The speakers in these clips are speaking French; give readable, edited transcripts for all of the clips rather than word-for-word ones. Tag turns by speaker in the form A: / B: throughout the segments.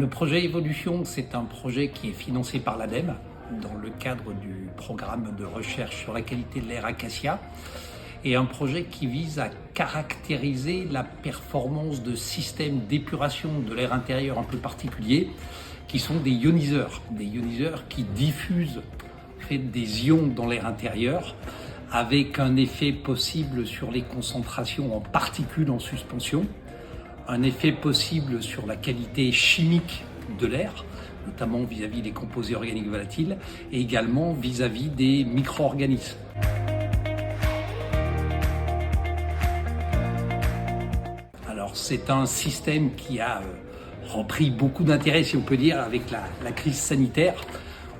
A: Le projet Evolution, c'est un projet qui est financé par l'ADEME dans le cadre du programme de recherche sur la qualité de l'air Acacia, et un projet qui vise à caractériser la performance de systèmes d'épuration de l'air intérieur un peu particuliers, qui sont des ioniseurs qui diffusent des ions dans l'air intérieur, avec un effet possible sur les concentrations en particules en suspension, un effet possible sur la qualité chimique de l'air, notamment vis-à-vis des composés organiques volatiles, et également vis-à-vis des micro-organismes. Alors c'est un système qui a repris beaucoup d'intérêt, si on peut dire, avec la crise sanitaire.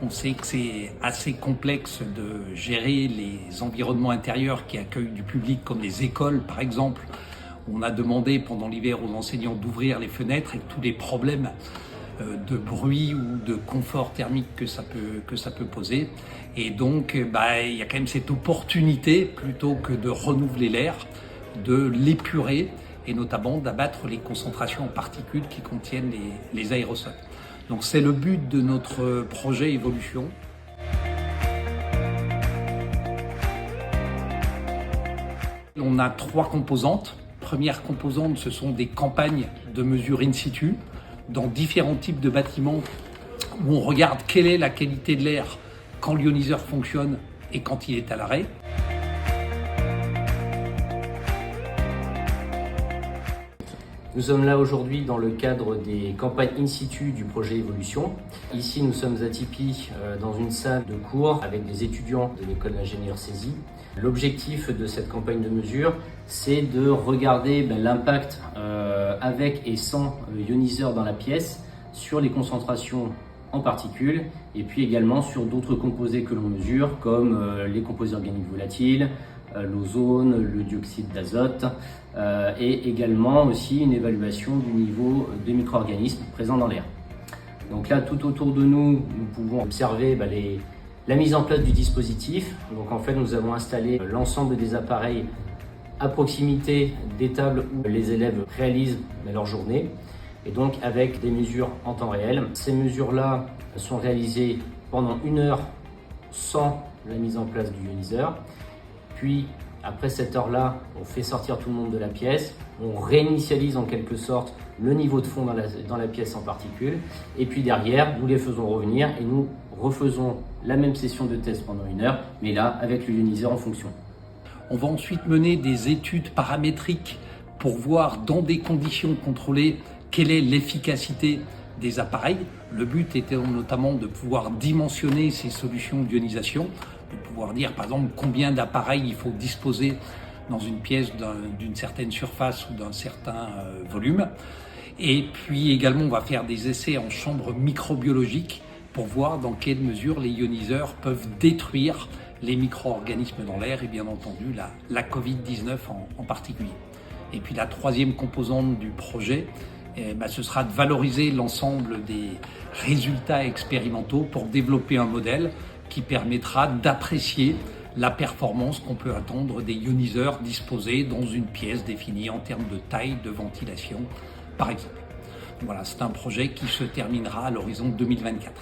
A: On sait que c'est assez complexe de gérer les environnements intérieurs qui accueillent du public, comme les écoles par exemple. On a demandé pendant l'hiver aux enseignants d'ouvrir les fenêtres avec tous les problèmes de bruit ou de confort thermique que ça peut poser. Et donc, il y a quand même cette opportunité, plutôt que de renouveler l'air, de l'épurer et notamment d'abattre les concentrations en particules qui contiennent les aérosols. Donc c'est le but de notre projet Evolution. On a 3 composantes. Première composante, ce sont des campagnes de mesure in situ dans différents types de bâtiments où on regarde quelle est la qualité de l'air quand l'ioniseur fonctionne et quand il est à l'arrêt.
B: Nous sommes là aujourd'hui dans le cadre des campagnes in situ du projet Evolution. Ici, nous sommes à Tipi dans une salle de cours avec des étudiants de l'école d'ingénieur CESI. L'objectif de cette campagne de mesure, c'est de regarder l'impact avec et sans ioniseur dans la pièce sur les concentrations en particules et puis également sur d'autres composés que l'on mesure comme les composés organiques volatiles, l'ozone, le dioxyde d'azote et également aussi une évaluation du niveau de micro-organismes présents dans l'air. Donc là, tout autour de nous, nous pouvons observer la mise en place du dispositif. Donc en fait, nous avons installé l'ensemble des appareils à proximité des tables où les élèves réalisent leur journée et donc avec des mesures en temps réel. Ces mesures-là sont réalisées pendant 1 heure sans la mise en place du ioniseur. Puis après cette heure-là, on fait sortir tout le monde de la pièce, on réinitialise en quelque sorte le niveau de fond dans la pièce en particules, et puis derrière, nous les faisons revenir et nous refaisons la même session de test pendant 1 heure, mais là avec le ioniseur en fonction.
A: On va ensuite mener des études paramétriques pour voir dans des conditions contrôlées quelle est l'efficacité des appareils. Le but était notamment de pouvoir dimensionner ces solutions d'ionisation, de pouvoir dire par exemple combien d'appareils il faut disposer dans une pièce d'une certaine surface ou d'un certain volume. Et puis également on va faire des essais en chambre microbiologique pour voir dans quelle mesure les ioniseurs peuvent détruire les micro-organismes dans l'air et bien entendu la Covid-19 en particulier. Et puis la 3e composante du projet, ce sera de valoriser l'ensemble des résultats expérimentaux pour développer un modèle qui permettra d'apprécier la performance qu'on peut attendre des ioniseurs disposés dans une pièce définie en termes de taille, de ventilation, par exemple. Voilà, c'est un projet qui se terminera à l'horizon 2024.